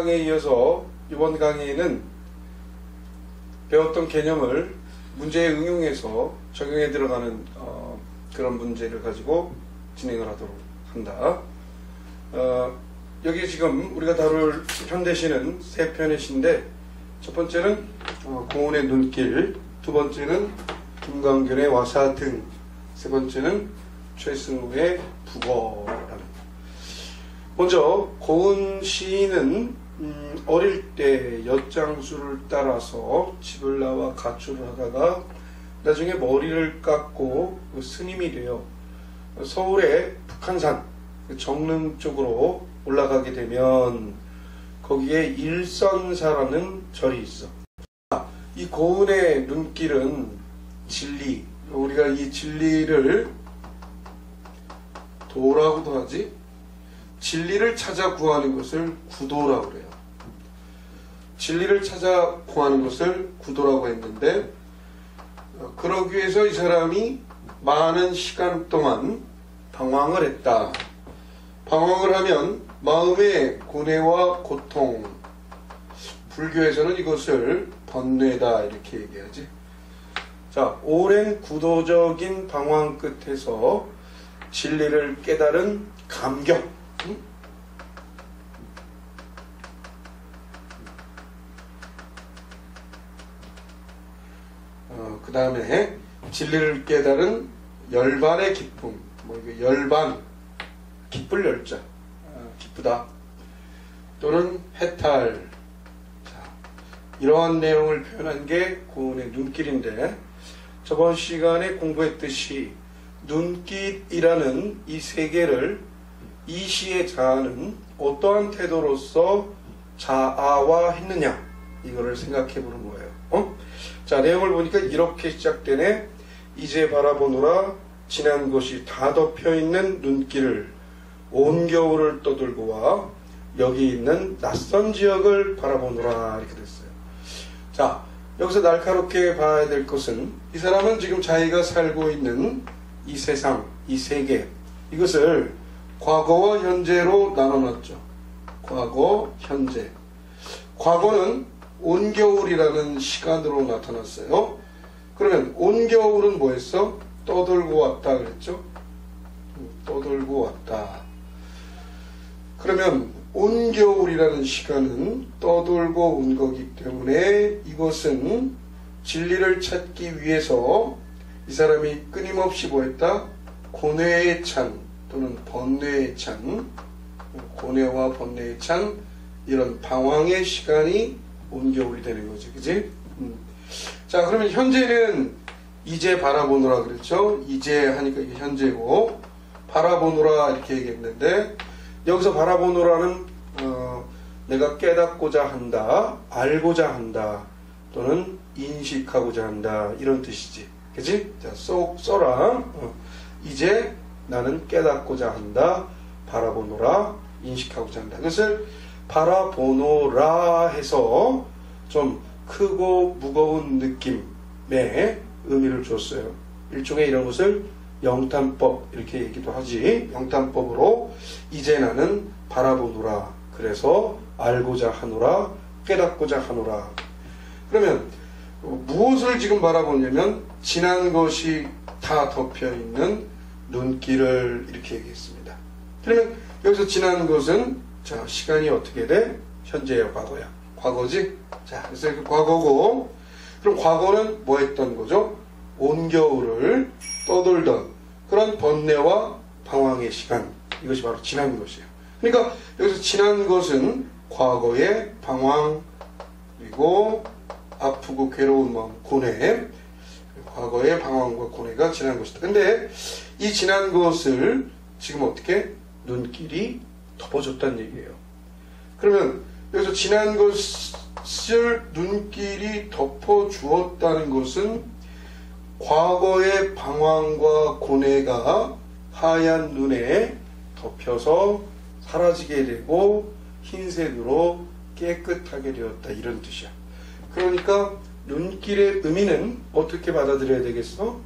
강의에 이어서 이번 강의에는 배웠던 개념을 문제에 응용해서 적용해 들어가는 그런 문제를 가지고 진행을 하도록 한다. 여기 지금 우리가 다룰 현대시는 세 편의 시인데, 첫 번째는 고운의 눈길, 두 번째는 김광균의 와사등, 세 번째는 최승우의 북어라는. 먼저 고운 시인은 어릴 때 엿장수를 따라서 집을 나와 가출을 하다가 나중에 머리를 깎고 스님이 되어 서울의 북한산 정릉 쪽으로 올라가게 되면 거기에 일선사라는 절이 있어. 이 고운의 눈길은 진리, 우리가 이 진리를 도라고도 하지, 진리를 찾아 구하는 것을 구도라고 그래요. 진리를 찾아 구하는 것을 구도라고 했는데, 그러기 위해서 이 사람이 많은 시간 동안 방황을 했다. 방황을 하면 마음의 고뇌와 고통, 불교에서는 이것을 번뇌다 이렇게 얘기하지. 자, 오랜 구도적인 방황 끝에서 진리를 깨달은 감격, 그 다음에 진리를 깨달은 열반의 기쁨, 이게 열반, 기쁠 열자, 기쁘다, 또는 해탈. 자, 이러한 내용을 표현한 게 고운의 눈길인데, 저번 시간에 공부했듯이 눈길이라는 이 세계를 이 시의 자아는 어떠한 태도로서 자아화했느냐, 이거를 생각해 보는 거예요. 자, 내용을 보니까 이렇게 시작되네. 이제 바라보노라 지난 것이 다 덮여있는 눈길을 온 겨울을 떠들고 와 여기 있는 낯선 지역을 바라보노라, 이렇게 됐어요. 자, 여기서 날카롭게 봐야 될 것은 이 사람은 지금 자기가 살고 있는 이 세상, 이 세계, 이것을 과거와 현재로 나눠놨죠. 과거, 현재. 과거는 온겨울이라는 시간으로 나타났어요. 그러면 온겨울은 뭐였어? 떠돌고 왔다 그랬죠? 떠돌고 왔다. 그러면 온겨울이라는 시간은 떠돌고 온 거기 때문에 이것은 진리를 찾기 위해서 이 사람이 끊임없이 뭐했다? 고뇌에 찬 또는 번뇌에 찬, 고뇌와 번뇌에 찬 이런 방황의 시간이 온겨울이 되는 거지, 그지? 자, 그러면 현재는 이제 바라보노라 그랬죠? 이제 하니까 이게 현재고, 바라보노라 이렇게 얘기했는데, 여기서 바라보노라는 내가 깨닫고자 한다, 알고자 한다, 또는 인식하고자 한다, 이런 뜻이지, 그지? 자, 써라. 이제 나는 깨닫고자 한다, 바라보노라, 인식하고자 한다. 그것을 바라보노라 해서 좀 크고 무거운 느낌의 의미를 줬어요. 일종의 이런 것을 영탄법 이렇게 얘기도 하지. 영탄법으로 이제 나는 바라보노라, 그래서 알고자 하노라, 깨닫고자 하노라. 그러면 무엇을 지금 바라보냐면 지난 것이 다 덮여있는 눈길을 이렇게 얘기했습니다. 그러면 여기서 지난 것은, 자, 시간이 어떻게 돼? 현재야, 과거야? 과거지? 자, 그래서 이렇게 과거고, 그럼 과거는 뭐 했던 거죠? 온겨울을 떠돌던 그런 번뇌와 방황의 시간, 이것이 바로 지난 것이에요. 그러니까 여기서 지난 것은 과거의 방황, 그리고 아프고 괴로운 마음, 고뇌, 과거의 방황과 고뇌가 지난 것이다. 근데 이 지난 것을 지금 어떻게? 눈길이 덮어줬다는 얘기예요. 그러면 여기서 지난 것을 눈길이 덮어주었다는 것은 과거의 방황과 고뇌가 하얀 눈에 덮여서 사라지게 되고 흰색으로 깨끗하게 되었다, 이런 뜻이야. 그러니까 눈길의 의미는 어떻게 받아들여야 되겠어?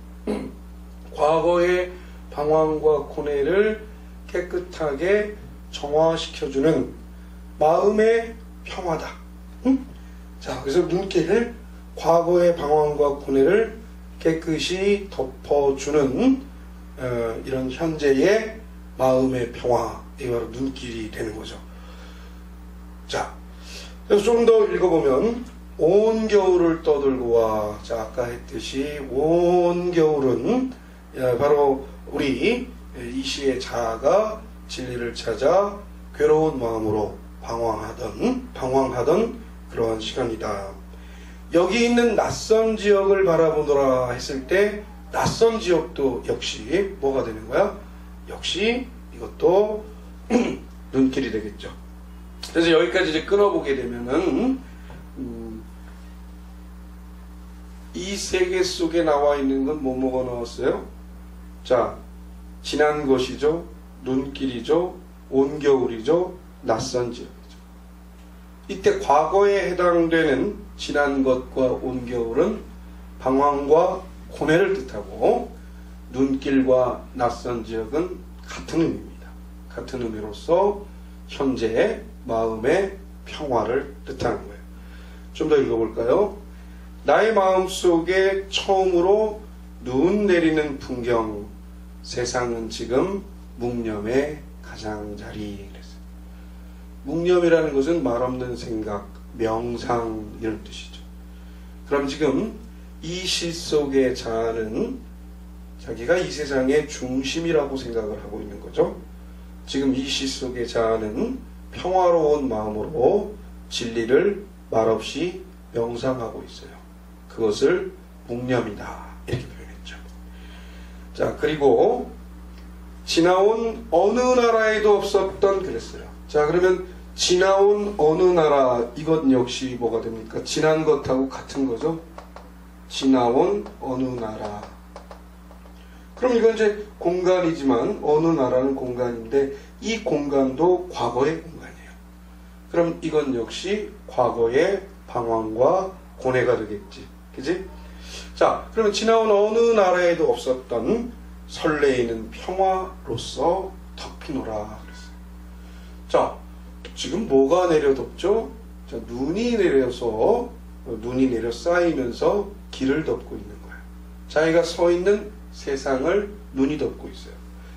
과거의 방황과 고뇌를 깨끗하게 정화시켜주는 마음의 평화다. 응? 자, 그래서 눈길을 과거의 방황과 고뇌를 깨끗이 덮어주는 이런 현재의 마음의 평화, 이게 바로 눈길이 되는 거죠. 자, 그래서 좀 더 읽어보면 온 겨울을 떠들고 와. 자, 아까 했듯이 온 겨울은 바로 우리 이 시의 자아가 진리를 찾아 괴로운 마음으로 방황하던 그러한 시간이다. 여기 있는 낯선 지역을 바라보노라 했을 때 낯선 지역도 역시 뭐가 되는 거야? 역시 이것도 눈길이 되겠죠. 그래서 여기까지 이제 끊어보게 되면은 이 세계 속에 나와 있는 건 뭐가 나왔어요? 자, 지난 것이죠, 눈길이죠, 온겨울이죠, 낯선 지역이죠. 이때 과거에 해당되는 지난 것과 온겨울은 방황과 고뇌를 뜻하고, 눈길과 낯선 지역은 같은 의미입니다. 같은 의미로서 현재의 마음의 평화를 뜻하는 거예요. 좀 더 읽어볼까요? 나의 마음속에 처음으로 눈 내리는 풍경, 세상은 지금 묵념의 가장자리. 그랬어요. 묵념이라는 것은 말없는 생각, 명상 이런 뜻이죠. 그럼 지금 이 시 속의 자아는 자기가 이 세상의 중심이라고 생각을 하고 있는 거죠. 지금 이 시 속의 자아는 평화로운 마음으로 진리를 말없이 명상하고 있어요. 그것을 묵념이다 이렇게 표현했죠. 자, 그리고 지나온 어느 나라에도 없었던 그랬어요. 자, 그러면 지나온 어느 나라, 이것 역시 뭐가 됩니까? 지난 것하고 같은 거죠. 지나온 어느 나라. 그럼 이건 이제 공간이지만 어느 나라는 공간인데 이 공간도 과거의 공간이에요. 그럼 이건 역시 과거의 방황과 고뇌가 되겠지. 그지? 자, 그러면 지나온 어느 나라에도 없었던 설레이는 평화로서 덮이노라 그랬어요. 자, 지금 뭐가 내려덮죠? 자, 눈이 내려 쌓이면서 길을 덮고 있는 거예요. 자기가 서 있는 세상을 눈이 덮고 있어요.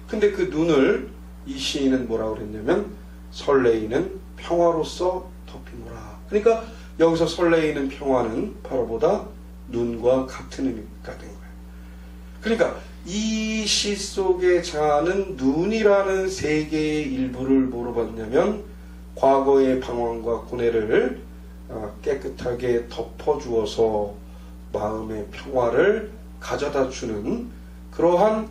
근데 그 눈을 이 시인은 뭐라고 그랬냐면 설레이는 평화로서 덮이노라. 그러니까 여기서 설레이는 평화는 바로 보다 눈과 같은 의미가 된 거예요. 그러니까 이 시 속의 자아는 눈이라는 세계의 일부를 뭐로 봤냐면 과거의 방황과 고뇌를 깨끗하게 덮어주어서 마음의 평화를 가져다 주는 그러한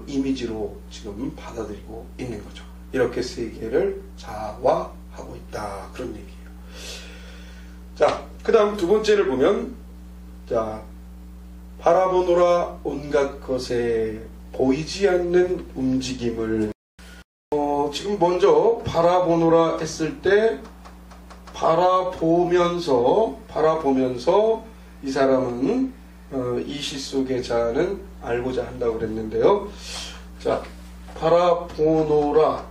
이미지로 지금 받아들이고 있는 거죠. 이렇게 세계를 자아화하고 있다, 그런 얘기예요. 자, 그 다음 두 번째를 보면, 자, 바라보노라 온갖 것에 보이지 않는 움직임을. 지금 먼저 바라보노라 했을 때 바라보면서 이 사람은 이 시 속의 자아는 알고자 한다고 그랬는데요. 자, 바라보노라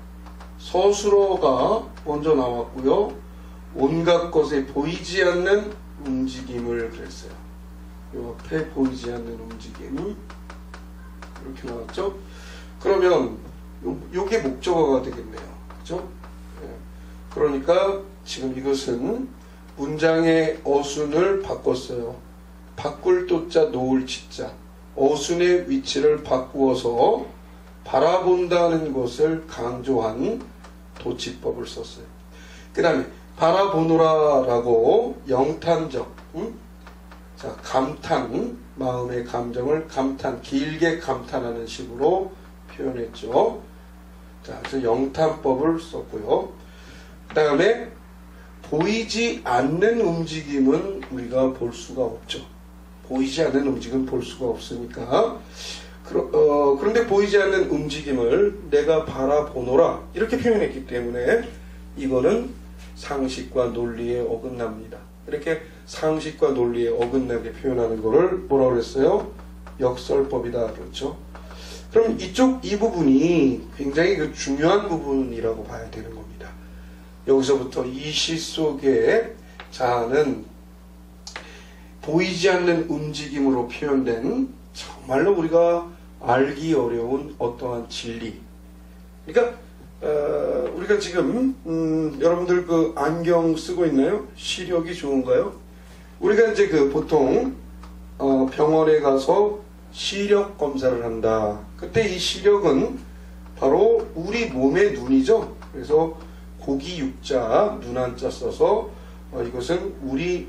서술어가 먼저 나왔고요. 온갖 것에 보이지 않는 움직임을 그랬어요. 옆에 보이지 않는 움직임 이렇게 나왔죠. 그러면 요게 목적어가 되겠네요. 그죠? 그러니까 지금 이것은 문장의 어순을 바꿨어요. 바꿀 도자 놓을 치자, 어순의 위치를 바꾸어서 바라본다는 것을 강조한 도치법을 썼어요. 그 다음에 바라보노라라고 영탄적, 자, 감탄, 마음의 감정을 감탄, 길게 감탄하는 식으로 표현했죠. 자, 그래서 영탄법을 썼고요. 그 다음에 보이지 않는 움직임은 우리가 볼 수가 없죠. 보이지 않는 움직임은 볼 수가 없으니까. 그런데 보이지 않는 움직임을 내가 바라보노라 이렇게 표현했기 때문에 이거는 상식과 논리에 어긋납니다. 이렇게 상식과 논리에 어긋나게 표현하는 것을 뭐라고 그랬어요? 역설법이다 그렇죠. 그럼 이 부분이 굉장히 중요한 부분이라고 봐야 되는 겁니다. 여기서부터 이 시 속의 자아는 보이지 않는 움직임으로 표현된 정말로 우리가 알기 어려운 어떠한 진리. 그러니까 우리가 지금 여러분들 그 안경 쓰고 있나요? 시력이 좋은가요? 우리가 이제 그 보통 병원에 가서 시력 검사를 한다. 그때 이 시력은 바로 우리 몸의 눈이죠. 그래서 고기 육자, 눈 한자 써서 이것은 우리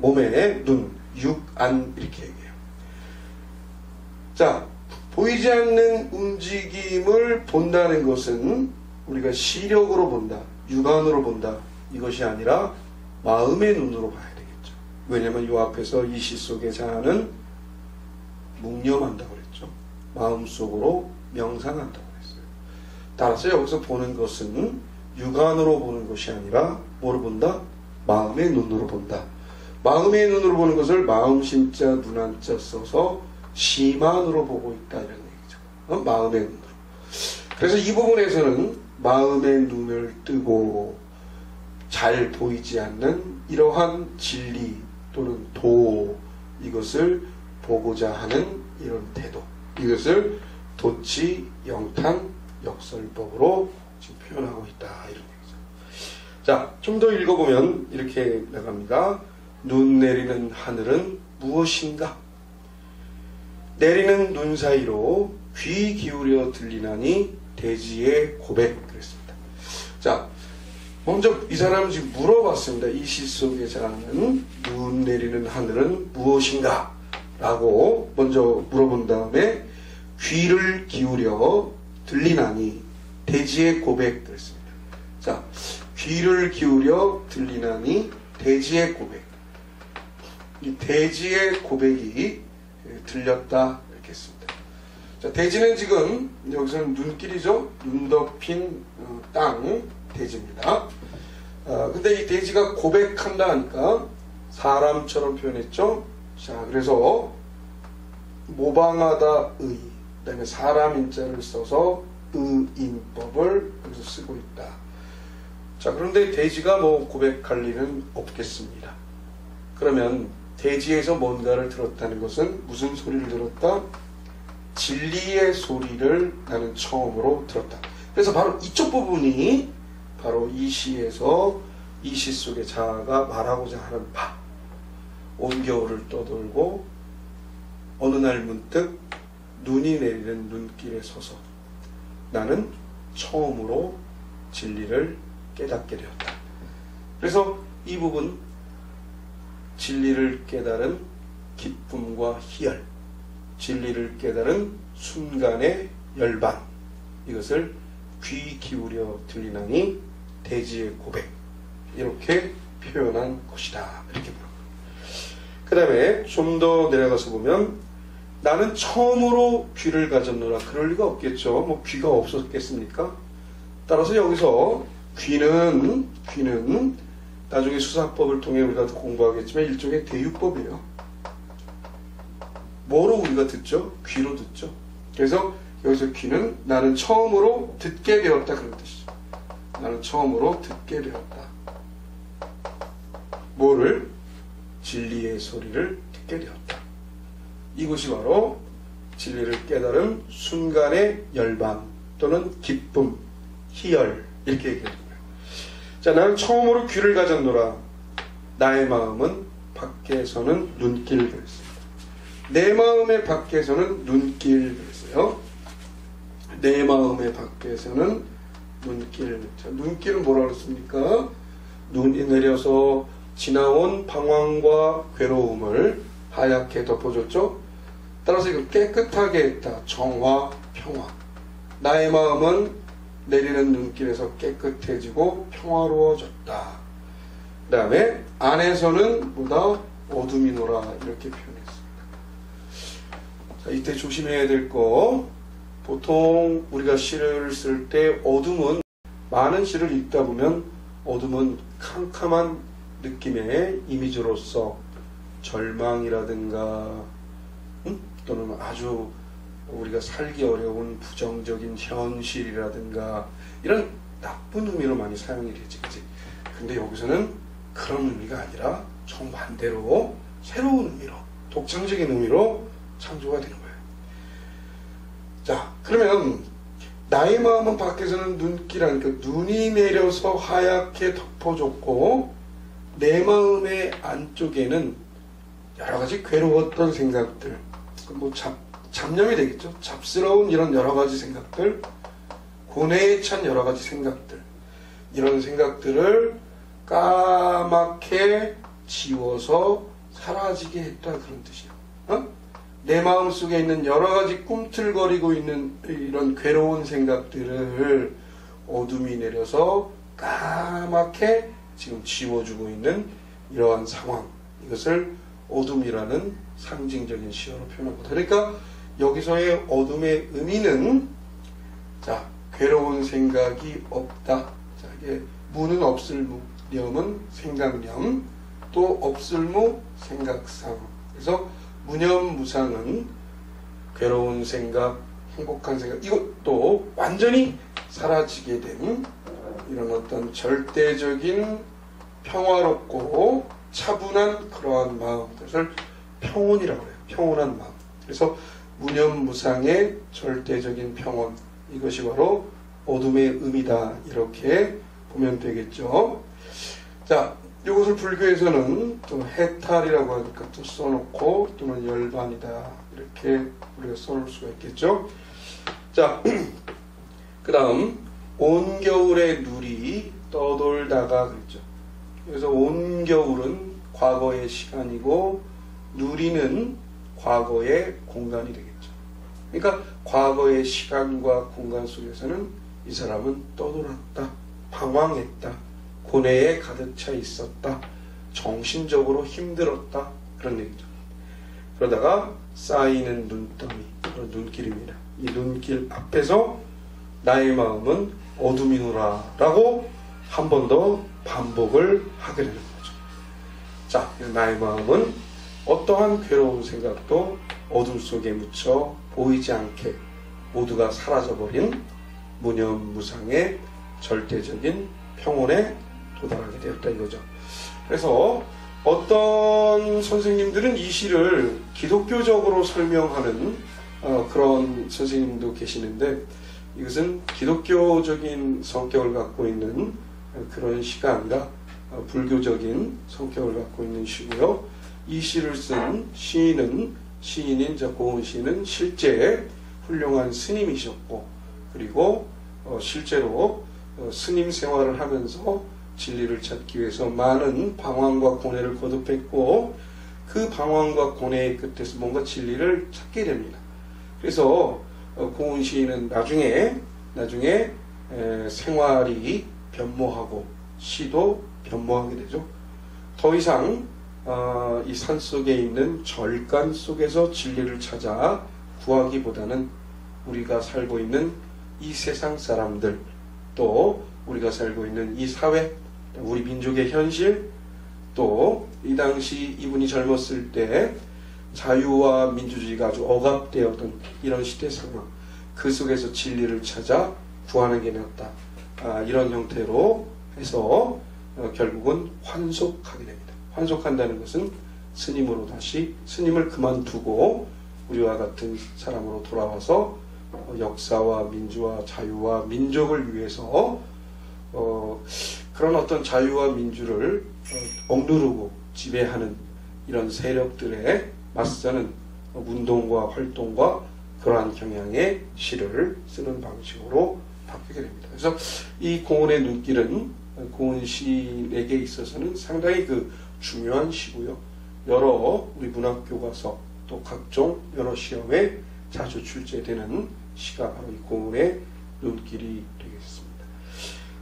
몸의 눈, 육안 이렇게 얘기해요. 자, 보이지 않는 움직임을 본다는 것은 우리가 시력으로 본다, 육안으로 본다 이것이 아니라 마음의 눈으로 봐야 되겠죠. 왜냐하면 이 앞에서 이 시 속의 자아는 묵념한다고 그랬죠. 마음속으로 명상한다고 그랬어요. 따라서 여기서 보는 것은 육안으로 보는 것이 아니라 뭐로 본다? 마음의 눈으로 본다. 마음의 눈으로 보는 것을 마음심자 눈한자 써서 시만으로 보고 있다 이런 얘기죠. 마음의 눈으로. 그래서 이 부분에서는 마음의 눈을 뜨고 잘 보이지 않는 이러한 진리 또는 도, 이것을 보고자 하는 이런 태도, 이것을 도치 영탄 역설법으로 지금 표현하고 있다 이런 얘기죠. 자, 좀 더 읽어보면 이렇게 나갑니다. 눈 내리는 하늘은 무엇인가? 내리는 눈 사이로 귀 기울여 들리나니 대지의 고백. 그랬습니다. 자, 먼저 이 사람은 지금 물어봤습니다. 이 시 속의 자는 눈 내리는 하늘은 무엇인가? 라고 먼저 물어본 다음에 귀를 기울여 들리나니 대지의 고백. 그랬습니다. 자, 귀를 기울여 들리나니 대지의 고백. 이 대지의 고백이 들렸다 이렇게 했습니다. 자, 대지는 지금 여기서는 눈길이죠. 눈 덮인 땅 대지입니다. 근데 이 대지가 고백한다 하니까 사람처럼 표현했죠. 자, 그래서 모방하다 의, 그 다음에 사람 인자를 써서 의인법을 여기서 쓰고 있다. 자, 그런데 대지가 뭐 고백할 일은 없겠습니다. 그러면 대지에서 뭔가를 들었다는 것은 무슨 소리를 들었다? 진리의 소리를 나는 처음으로 들었다. 그래서 바로 이쪽 부분이 바로 이 시에서 이 시 속의 자아가 말하고자 하는 바. 온 겨울을 떠돌고 어느 날 문득 눈이 내리는 눈길에 서서 나는 처음으로 진리를 깨닫게 되었다. 그래서 이 부분 진리를 깨달은 기쁨과 희열, 진리를 깨달은 순간의 열반, 이것을 귀 기울여 들리나니 대지의 고백, 이렇게 표현한 것이다. 이렇게 보는 거예요. 그 다음에 좀 더 내려가서 보면 나는 처음으로 귀를 가졌노라. 그럴 리가 없겠죠. 뭐 귀가 없었겠습니까? 따라서 여기서 귀는 나중에 수사법을 통해 우리가 공부하겠지만 일종의 대유법이에요. 뭐로 우리가 듣죠? 귀로 듣죠. 그래서 여기서 귀는 나는 처음으로 듣게 되었다 그런 뜻이죠. 나는 처음으로 듣게 되었다. 뭐를? 진리의 소리를 듣게 되었다. 이것이 바로 진리를 깨달은 순간의 열반 또는 기쁨, 희열 이렇게 얘기합니다. 자, 나는 처음으로 귀를 가졌노라. 나의 마음은 밖에서는 눈길 그랬습니다. 내 마음의 밖에서는 눈길 그랬어요. 내 마음의 밖에서는 눈길. 자, 눈길은 뭐라 그랬습니까? 눈이 내려서 지나온 방황과 괴로움을 하얗게 덮어줬죠. 따라서 이걸 깨끗하게 했다. 정화, 평화. 나의 마음은 내리는 눈길에서 깨끗해지고 평화로워졌다. 그 다음에 안에서는 보다 어둠이노라 이렇게 표현했습니다. 자, 이때 조심해야 될 거, 보통 우리가 시를 쓸 때 어둠은, 많은 시를 읽다 보면 어둠은 캄캄한 느낌의 이미지로서 절망이라든가 또는 아주 우리가 살기 어려운 부정적인 현실이라든가 이런 나쁜 의미로 많이 사용이 되지, 그치? 근데 여기서는 그런 의미가 아니라 정반대로 새로운 의미로, 독창적인 의미로 창조가 되는 거예요. 자, 그러면 나의 마음은 밖에서는 눈길하니까 눈이 내려서 하얗게 덮어줬고 내 마음의 안쪽에는 여러 가지 괴로웠던 생각들, 뭐 잡념이 되겠죠. 잡스러운 이런 여러 가지 생각들, 고뇌에 찬 여러 가지 생각들, 이런 생각들을 까맣게 지워서 사라지게 했다, 그런 뜻이에요. 어? 내 마음속에 있는 여러 가지 꿈틀거리고 있는 이런 괴로운 생각들을 어둠이 내려서 까맣게 지금 지워주고 있는 이러한 상황, 이것을 어둠이라는 상징적인 시어로 표현합니다. 그러니까 여기서의 어둠의 의미는, 자, 괴로운 생각이 없다. 자, 이게 무는 없을무념은 생각념, 또 없을무 생각상. 그래서 무념무상은 괴로운 생각, 행복한 생각, 이것도 완전히 사라지게 된 이런 어떤 절대적인 평화롭고 차분한 그러한 마음, 그것을 평온이라고 해요. 평온한 마음. 그래서 무념무상의 절대적인 평온, 이것이 바로 어둠의 의미다, 이렇게 보면 되겠죠. 자, 이것을 불교에서는 또 해탈이라고 하니까 또 써놓고, 또는 열반이다, 이렇게 우리가 써놓을 수가 있겠죠. 자, 그 다음 온겨울의 누리 떠돌다가 그랬죠. 그래서 온겨울은 과거의 시간이고 누리는 과거의 공간이 되겠죠. 그러니까 과거의 시간과 공간 속에서는 이 사람은 떠돌았다, 방황했다, 고뇌에 가득 차 있었다, 정신적으로 힘들었다, 그런 얘기죠. 그러다가 쌓이는 눈더미, 눈길입니다. 이 눈길 앞에서 나의 마음은 어둠이노라 라고 한 번 더 반복을 하게 되는 거죠. 자, 나의 마음은 어떠한 괴로운 생각도 어둠 속에 묻혀 보이지 않게 모두가 사라져버린 무념무상의 절대적인 평온에 도달하게 되었다, 이거죠. 그래서 어떤 선생님들은 이 시를 기독교적으로 설명하는 그런 선생님도 계시는데, 이것은 기독교적인 성격을 갖고 있는 그런 시가 아니라 불교적인 성격을 갖고 있는 시고요. 이 시를 쓴 시인인 고은 시인은 실제 훌륭한 스님이셨고, 그리고 실제로 스님 생활을 하면서 진리를 찾기 위해서 많은 방황과 고뇌를 거듭했고, 그 방황과 고뇌의 끝에서 뭔가 진리를 찾게 됩니다. 그래서 고은 시인은 나중에 생활이 변모하고 시도 변모하게 되죠. 더 이상 이 산속에 있는 절간 속에서 진리를 찾아 구하기보다는 우리가 살고 있는 이 세상 사람들, 또 우리가 살고 있는 이 사회, 우리 민족의 현실, 또 이 당시 이분이 젊었을 때 자유와 민주주의가 아주 억압되었던 이런 시대 상황, 그 속에서 진리를 찾아 구하는 게 낫다, 이런 형태로 해서 결국은 환속하게 됩니다. 환속한다는 것은 스님으로 다시, 스님을 그만두고 우리와 같은 사람으로 돌아와서 역사와 민주와 자유와 민족을 위해서 그런 어떤 자유와 민주를 억누르고 지배하는 이런 세력들에 맞서는 운동과 활동과 그러한 경향의 시를 쓰는 방식으로 바뀌게 됩니다. 그래서 이 고은의 눈길은 고은 시인에게 있어서는 상당히 중요한 시고요. 여러 우리 문학교과서, 또 각종 여러 시험에 자주 출제되는 시가 바로 이 고은의 눈길이 되겠습니다.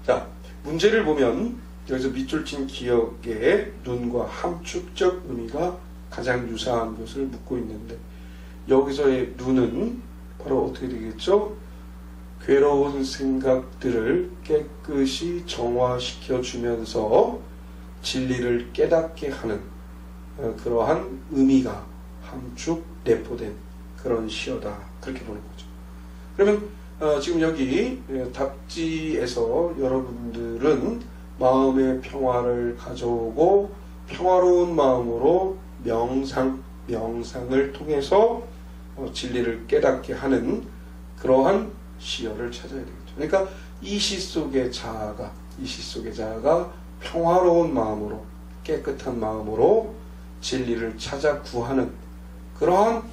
자, 문제를 보면 여기서 밑줄 친 기억의 눈과 함축적 의미가 가장 유사한 것을 묻고 있는데, 여기서의 눈은 바로 어떻게 되겠죠? 괴로운 생각들을 깨끗이 정화시켜 주면서 진리를 깨닫게 하는 그러한 의미가 함축 내포된 그런 시어다, 그렇게 보는 거죠. 그러면 지금 여기 답지에서 여러분들은 마음의 평화를 가져오고 평화로운 마음으로 명상을 통해서 진리를 깨닫게 하는 그러한 시여를 찾아야 되겠죠. 그러니까 이 시 속의 자아가 평화로운 마음으로, 깨끗한 마음으로 진리를 찾아 구하는 그러한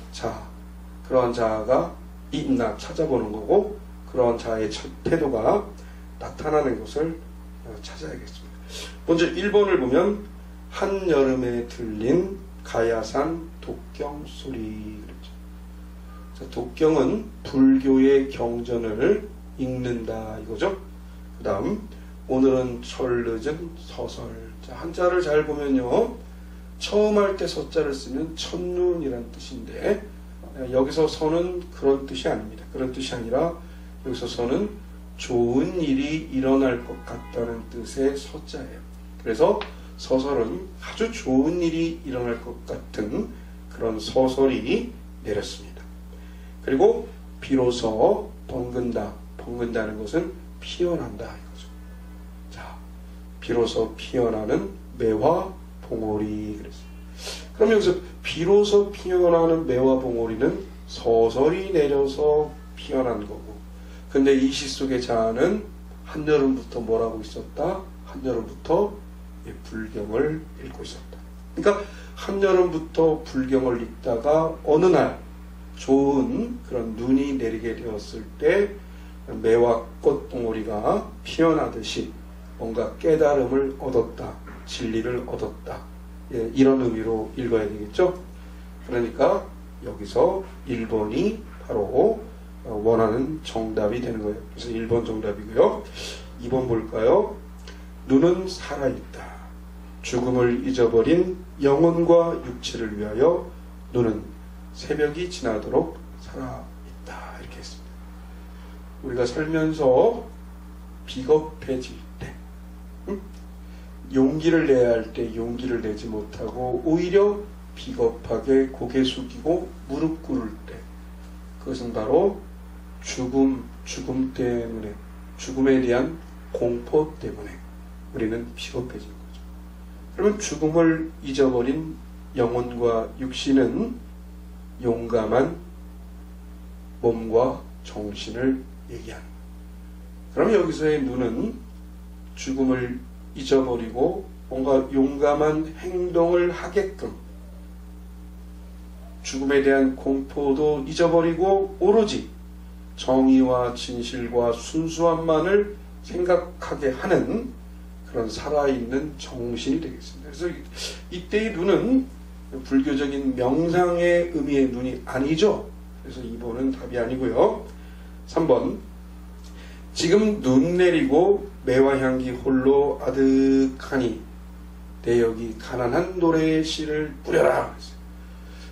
자아가 있나 찾아보는 거고, 그러한 자아의 태도가 나타나는 것을 찾아야겠습니다. 먼저 1번을 보면 한여름에 들린 가야산 독경 소리 그랬죠. 자, 독경은 불교의 경전을 읽는다 이거죠. 그 다음 오늘은 철늦은 서설. 자, 한자를 잘 보면요, 처음 할 때 서자를 쓰면 첫눈이란 뜻인데, 여기서 서는 그런 뜻이 아닙니다. 그런 뜻이 아니라 여기서 서는 좋은 일이 일어날 것 같다는 뜻의 서자예요. 그래서 서설은 아주 좋은 일이 일어날 것 같은 그런 서설이 내렸습니다. 그리고 비로소 벙근다는 것은 피어난다 이거죠. 자, 비로소 피어나는 매화 봉오리 그랬어요. 그럼 여기서 비로소 피어나는 매화 봉오리는 서설이 내려서 피어난 거고, 근데 이 시 속의 자아는 한여름부터 뭘 하고 있었다? 한여름부터 불경을 읽고 있었다. 그러니까 한여름부터 불경을 읽다가 어느 날 좋은 그런 눈이 내리게 되었을 때 매화 꽃봉오리가 피어나듯이 뭔가 깨달음을 얻었다, 진리를 얻었다, 이런 의미로 읽어야 되겠죠. 그러니까 여기서 1번이 바로 원하는 정답이 되는 거예요. 그래서 1번 정답이고요. 2번 볼까요? 눈은 살아있다. 죽음을 잊어버린 영혼과 육체를 위하여 눈은 새벽이 지나도록 살아있다. 이렇게 했습니다. 우리가 살면서 비겁해질 때, 용기를 내야 할 때 용기를 내지 못하고 오히려 비겁하게 고개 숙이고 무릎 꿇을 때, 그것은 바로 죽음 때문에, 죽음에 대한 공포 때문에 우리는 비겁해진 거죠. 그러면 죽음을 잊어버린 영혼과 육신은 용감한 몸과 정신을 얘기하는 거예요. 그럼 여기서의 눈은 죽음을 잊어버리고 뭔가 용감한 행동을 하게끔, 죽음에 대한 공포도 잊어버리고 오로지 정의와 진실과 순수함만을 생각하게 하는 그런 살아있는 정신이 되겠습니다. 그래서 이때의 눈은 불교적인 명상의 의미의 눈이 아니죠. 그래서 2번은 답이 아니고요. 3번, 지금 눈 내리고 매화향기 홀로 아득하니 내 여기 가난한 노래의 씨를 뿌려라.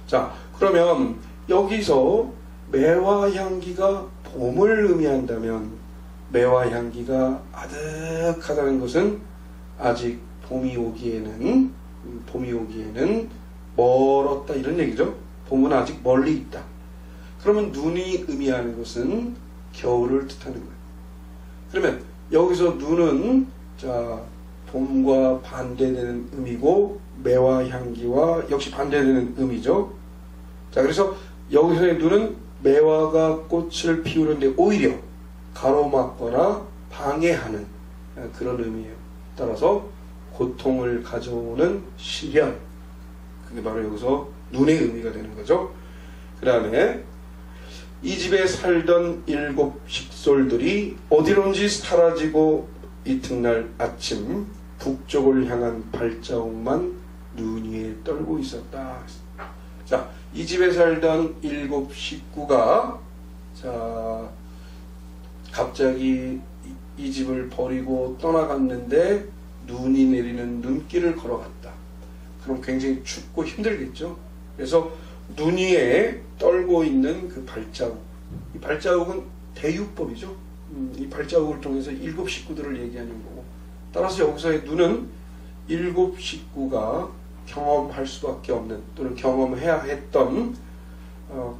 자, 그러면 여기서 매화향기가 봄을 의미한다면 매화향기가 아득하다는 것은 아직 봄이 오기에는 멀었다 이런 얘기죠. 봄은 아직 멀리 있다. 그러면 눈이 의미하는 것은 겨울을 뜻하는 거예요. 그러면 여기서 눈은 봄과 반대되는 의미고 매화향기와 역시 반대되는 의미죠. 자, 그래서 여기서의 눈은 매화가 꽃을 피우는데 오히려 가로막거나 방해하는 그런 의미예요. 따라서 고통을 가져오는 시련, 그게 바로 여기서 눈의 의미가 되는 거죠. 그 다음에 이 집에 살던 7 식솔들이 어디론지 사라지고 이튿날 아침 북쪽을 향한 발자국만 눈 위에 떨고 있었다. 자, 이 집에 살던 7 식구가 갑자기 이 집을 버리고 떠나갔는데 눈이 내리는 눈길을 걸어갔다. 그럼 굉장히 춥고 힘들겠죠. 그래서 눈 위에 떨고 있는 그 발자국, 이 발자국은 대유법이죠. 이 발자국을 통해서 7 식구들을 얘기하는 거고, 따라서 여기서의 눈은 7 식구가 경험할 수밖에 없는, 또는 경험해야 했던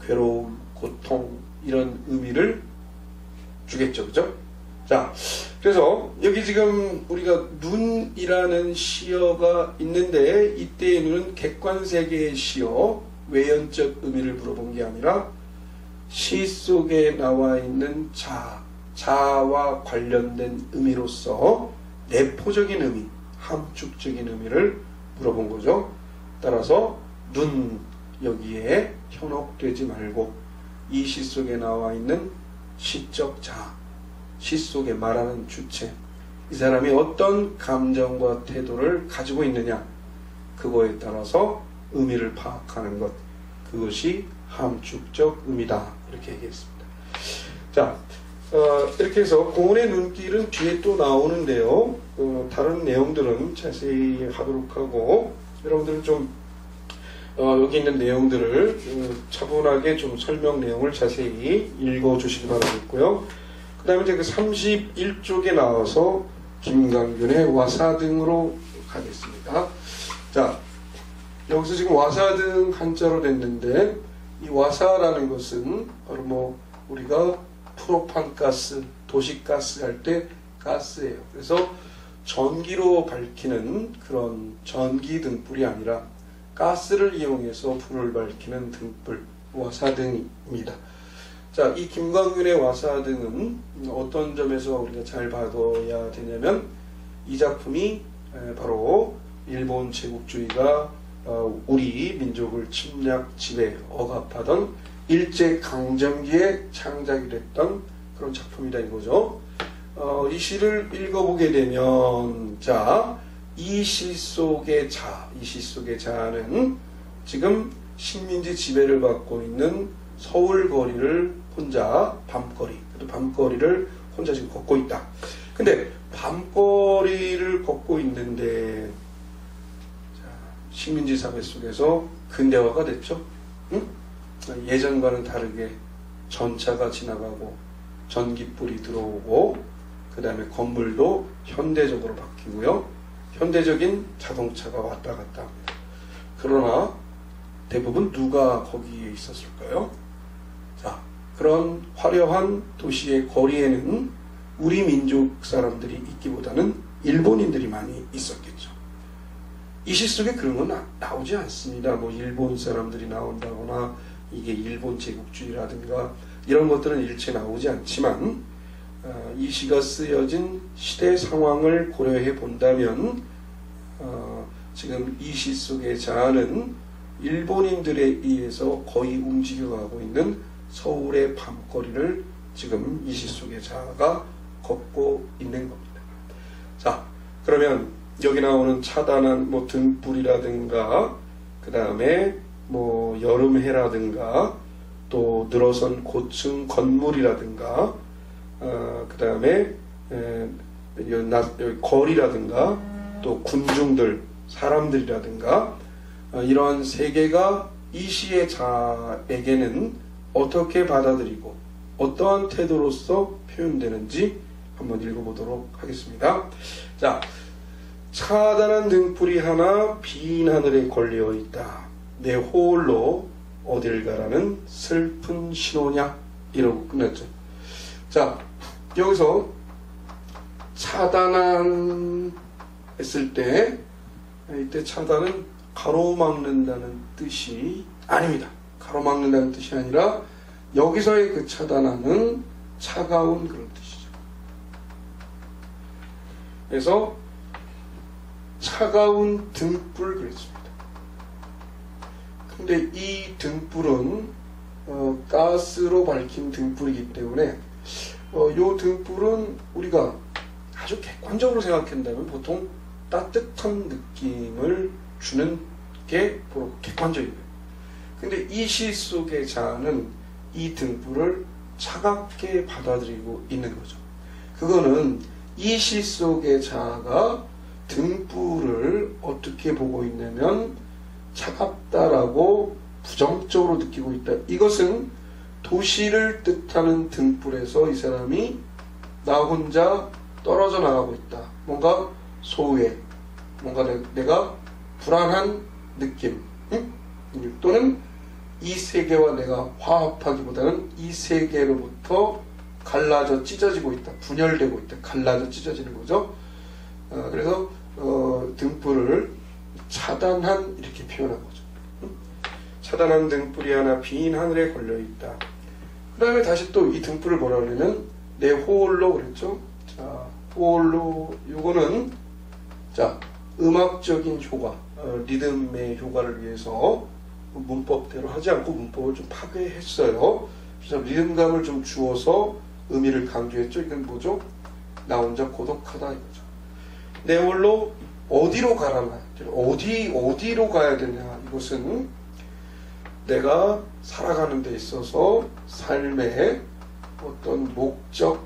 괴로움, 고통, 이런 의미를 주겠죠. 그죠? 자, 그래서 여기 지금 우리가 눈이라는 시어가 있는데 이때의 눈은 객관세계의 시어, 외연적 의미를 물어본 게 아니라 시 속에 나와 있는 자아와 관련된 의미로서 내포적인 의미, 함축적인 의미를 물어본 거죠. 따라서 눈 여기에 현혹되지 말고 이 시 속에 나와 있는 시적 자아, 시 속에 말하는 주체, 이 사람이 어떤 감정과 태도를 가지고 있느냐, 그거에 따라서 의미를 파악하는 것, 그것이 함축적 의미다, 이렇게 얘기했습니다. 자, 이렇게 해서 고운의 눈길은 뒤에 또 나오는데요. 다른 내용들은 자세히 하도록 하고, 여러분들은 좀 여기 있는 내용들을 차분하게 좀 설명 내용을 자세히 읽어주시기 바라겠고요. 그 다음에 이제 그 31쪽에 나와서 김강균의 와사등으로 가겠습니다. 자, 여기서 지금 와사등 한자로 됐는데, 이 와사라는 것은 바로 뭐 우리가 프로판가스, 도시가스 할 때 가스예요. 그래서 전기로 밝히는 그런 전기 등불이 아니라 가스를 이용해서 불을 밝히는 등불, 와사등입니다. 자, 이 김광균의 와사등은 어떤 점에서 우리가 잘 봐둬야 되냐면, 이 작품이 바로 일본 제국주의가 우리 민족을 침략, 지배, 억압하던 일제강점기에 창작이 됐던 그런 작품이다 이거죠. 이 시를 읽어보게 되면, 자, 이 시 속의 이 시 속의 자는 지금 식민지 지배를 받고 있는 서울 거리를 혼자 밤거리를 혼자 지금 걷고 있다. 근데 밤거리를 걷고 있는데, 자, 식민지 사회 속에서 근대화가 됐죠. 응? 예전과는 다르게 전차가 지나가고 전기불이 들어오고, 그 다음에 건물도 현대적으로 바뀌고요. 현대적인 자동차가 왔다 갔다 합니다. 그러나 대부분 누가 거기에 있었을까요? 자, 그런 화려한 도시의 거리에는 우리 민족 사람들이 있기보다는 일본인들이 많이 있었겠죠. 이 시 속에 그런 건 나오지 않습니다. 뭐 일본 사람들이 나온다거나 이게 일본 제국주의라든가 이런 것들은 일체 나오지 않지만, 이 시가 쓰여진 시대 상황을 고려해 본다면 지금 이 시 속의 자아는 일본인들에 의해서 거의 움직여가고 있는 서울의 밤거리를 지금 이 시 속의 자아가 걷고 있는 겁니다. 자, 그러면 여기 나오는 차단한 뭐 등불이라든가, 그 다음에 뭐 여름해라든가, 또 늘어선 고층 건물이라든가, 그 다음에 거리라든가, 또 군중들, 사람들이라든가, 이런 세계가 이 시의 자에게는 어떻게 받아들이고 어떠한 태도로서 표현되는지 한번 읽어보도록 하겠습니다. 자, 차단한 등불이 하나 빈 하늘에 걸려 있다. 내 홀로 어딜 가라는 슬픈 신호냐? 이러고 끝났죠. 자, 여기서 차단한 했을 때, 이때 차단은 가로막는다는 뜻이 아닙니다. 가로막는다는 뜻이 아니라 여기서의 그 차단하는 차가운 그런 뜻이죠. 그래서 차가운 등불 그랬습니다. 근데 이 등불은 가스로 밝힌 등불이기 때문에 이 등불은 우리가 아주 객관적으로 생각한다면 보통 따뜻한 느낌을 주는 게 바로 객관적인 거예요. 근데 이 시 속의 자아는 이 등불을 차갑게 받아들이고 있는 거죠. 그거는 이 시 속의 자아가 등불을 어떻게 보고 있냐면 차갑다라고 부정적으로 느끼고 있다. 이것은 도시를 뜻하는 등불에서 이 사람이 나 혼자 떨어져 나가고 있다. 뭔가 소외, 뭔가 내가 불안한 느낌, 응? 또는 이 세계와 내가 화합하기보다는 이 세계로부터 갈라져 찢어지고 있다, 분열되고 있다, 갈라져 찢어지는 거죠. 그래서 등불을 차단한 이렇게 표현한 거죠. 차단한 등불이 하나 빈 하늘에 걸려 있다. 그 다음에 다시 또 이 등불을 뭐라 그러냐면 내 홀로 그랬죠. 자, 홀로 요거는 자 음악적인 효과, 리듬의 효과를 위해서 문법대로 하지 않고 문법을 좀 파괴했어요. 그래서 리듬감을 좀 주어서 의미를 강조했죠. 이건 뭐죠? 나 혼자 고독하다 이거죠. 내 홀로 어디로 가라나? 어디로 가야 되냐? 이것은 내가 살아가는 데 있어서 삶의 어떤 목적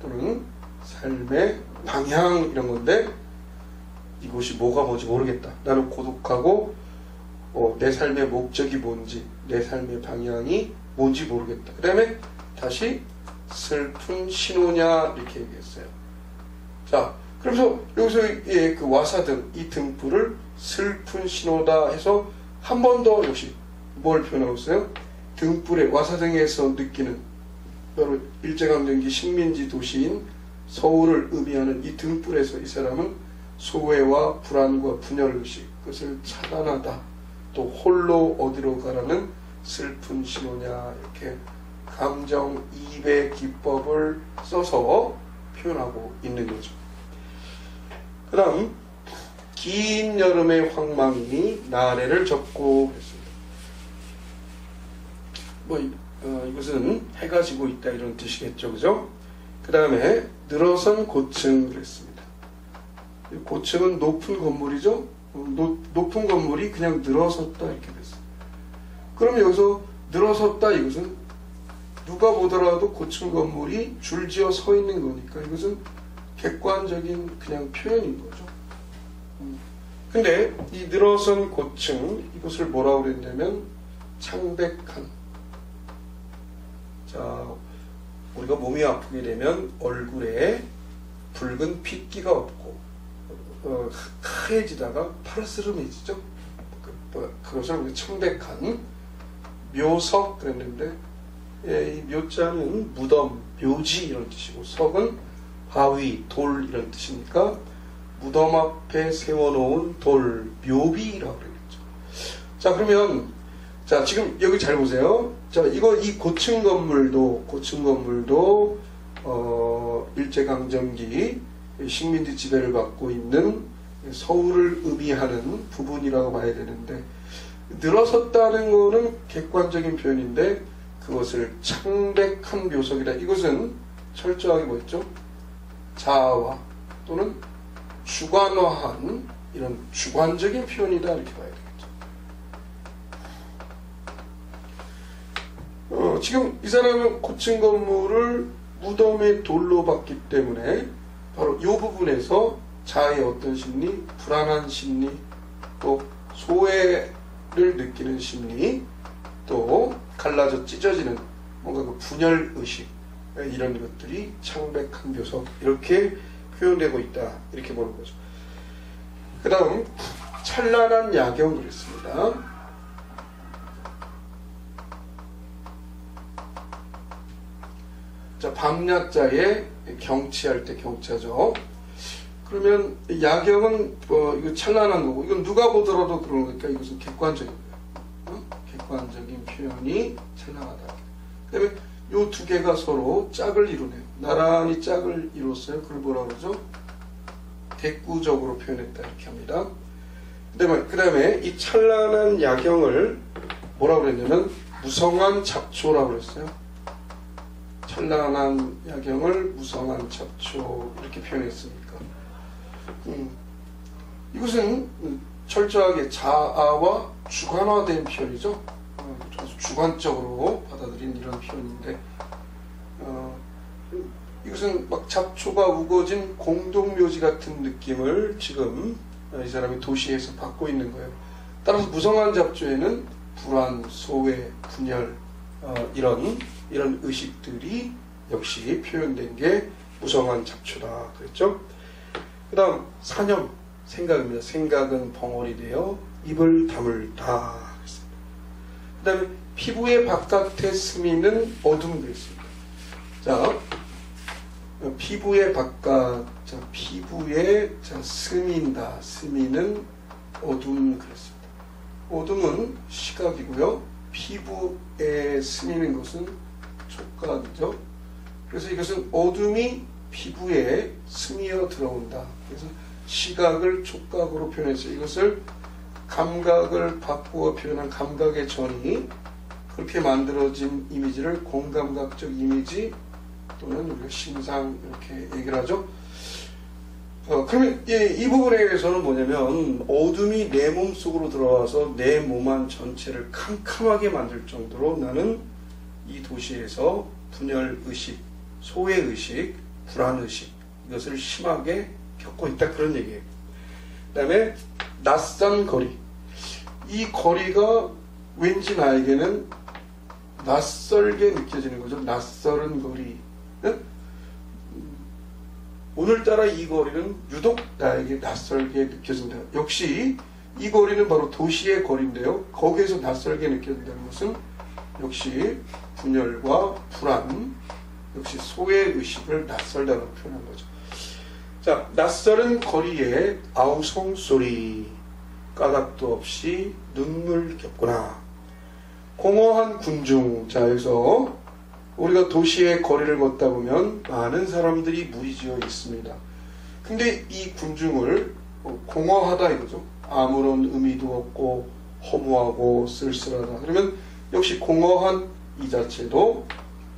또는 삶의 방향 이런 건데 이곳이 뭐가 뭔지 모르겠다. 나는 고독하고 내 삶의 목적이 뭔지 내 삶의 방향이 뭔지 모르겠다. 그 다음에 다시 슬픈 신호냐 이렇게 얘기했어요. 자, 그래서 여기서 그 와사등 이 등불을 슬픈 신호다 해서 한 번 더 역시 뭘 표현하고 있어요? 등불의 와사등에서 느끼는 바로 일제강점기 식민지 도시인 서울을 의미하는 이 등불에서 이 사람은 소외와 불안과 분열의식 그것을 차단하다. 또 홀로 어디로 가라는 슬픈 신호냐 이렇게 감정이입의 기법을 써서 표현하고 있는 거죠. 그 다음 긴 여름의 황망이 나래를 접고 했습니다. 이것은 해가 지고 있다 이런 뜻이겠죠. 그죠? 그 다음에 늘어선 고층 그랬습니다. 고층은 높은 건물이죠. 높은 건물이 그냥 늘어섰다 이렇게 됐어요. 그럼 여기서 늘어섰다 이것은 누가 보더라도 고층 건물이 줄지어 서 있는 거니까 이것은 객관적인 그냥 표현인 거죠. 근데 이 늘어선 고층 이것을 뭐라고 그랬냐면 창백한. 자, 우리가 몸이 아프게 되면 얼굴에 붉은 핏기가 없고 하얘지다가 파르스름해지죠. 그것을 청백한 묘석 그랬는데 이 묘자는 무덤, 묘지 이런 뜻이고 석은 바위, 돌 이런 뜻이니까 무덤 앞에 세워놓은 돌, 묘비라고 그러겠죠. 자, 그러면 자 지금 여기 잘 보세요. 자, 이 고층 건물도 일제강점기 식민지 지배를 받고 있는 서울을 의미하는 부분이라고 봐야 되는데 늘어섰다는 거는 객관적인 표현인데 그것을 창백한 묘석이다. 이것은 철저하게 뭐였죠? 자아화 또는 주관화한 이런 주관적인 표현이다 이렇게 봐야 되겠죠. 지금 이 사람은 고층 건물을 무덤의 돌로 봤기 때문에 바로 이 부분에서 자아의 어떤 심리, 불안한 심리, 또 소외를 느끼는 심리, 또 갈라져 찢어지는 뭔가 그 분열의식 이런 것들이 창백한 묘석 이렇게 표현되고 있다 이렇게 보는 거죠. 그 다음 찬란한 야경 그랬습니다. 자, 밤야자에 경치할 때 경차죠. 그러면 야경은 이거 찬란한 거고 이건 누가 보더라도 그런 거니까 이것은 객관적인 거예요. 객관적인 표현이 찬란하다. 그 다음에 이 두 개가 서로 짝을 이루네요. 나란히 짝을 이뤘어요. 그걸 뭐라고 그러죠? 대꾸적으로 표현했다 이렇게 합니다. 그 다음에 이 찬란한 야경을 뭐라고 그랬냐면 무성한 잡초라고 그랬어요. 찬란한 야경을 무성한 잡초 이렇게 표현했으니까 이것은 철저하게 자아와 주관화된 표현이죠. 아주 주관적으로 받아들인 이런 표현인데 이것은 막 잡초가 우거진 공동묘지 같은 느낌을 지금 이 사람이 도시에서 받고 있는 거예요. 따라서 무성한 잡초에는 불안, 소외, 분열 이런 의식들이 역시 표현된 게 무성한 잡초다 그랬죠. 그 다음 사념, 생각입니다. 생각은 벙어리 되어 입을 다물다 그랬습니다. 그 다음에 피부의 바깥에 스미는 어둠 그랬습니다. 자, 피부의 바깥, 자, 피부에 자, 스민다. 스민은 어둠 그랬습니다. 어둠은 시각이고요. 피부에 스미는 것은 촉각이죠. 그래서 이것은 어둠이 피부에 스미어 들어온다. 그래서 시각을 촉각으로 표현해서 이것을 감각을 바꾸어 표현한 감각의 전이 그렇게 만들어진 이미지를 공감각적 이미지 또는 우리가 심상 이렇게 얘기를 하죠. 그러면 이 부분에 대해서는 뭐냐면 어둠이 내 몸 속으로 들어와서 내 몸 안 전체를 캄캄하게 만들 정도로 나는 이 도시에서 분열의식, 소외의식, 불안의식 이것을 심하게 겪고 있다 그런 얘기예요. 그 다음에 낯선 거리. 이 거리가 왠지 나에게는 낯설게 느껴지는 거죠. 낯설은 거리. 오늘따라 이 거리는 유독 나에게 낯설게 느껴진다. 역시 이 거리는 바로 도시의 거리인데요. 거기에서 낯설게 느껴진다는 것은 역시 분열과 불안, 역시 소외의식을 낯설다고 표현한 거죠. 자, 낯설은 거리에 아우성 소리, 까닭도 없이 눈물 겹구나. 공허한 군중. 자, 여기서 우리가 도시의 거리를 걷다 보면 많은 사람들이 무리지어 있습니다. 근데 이 군중을 공허하다 이거죠. 아무런 의미도 없고 허무하고 쓸쓸하다. 그러면 역시 공허한 이 자체도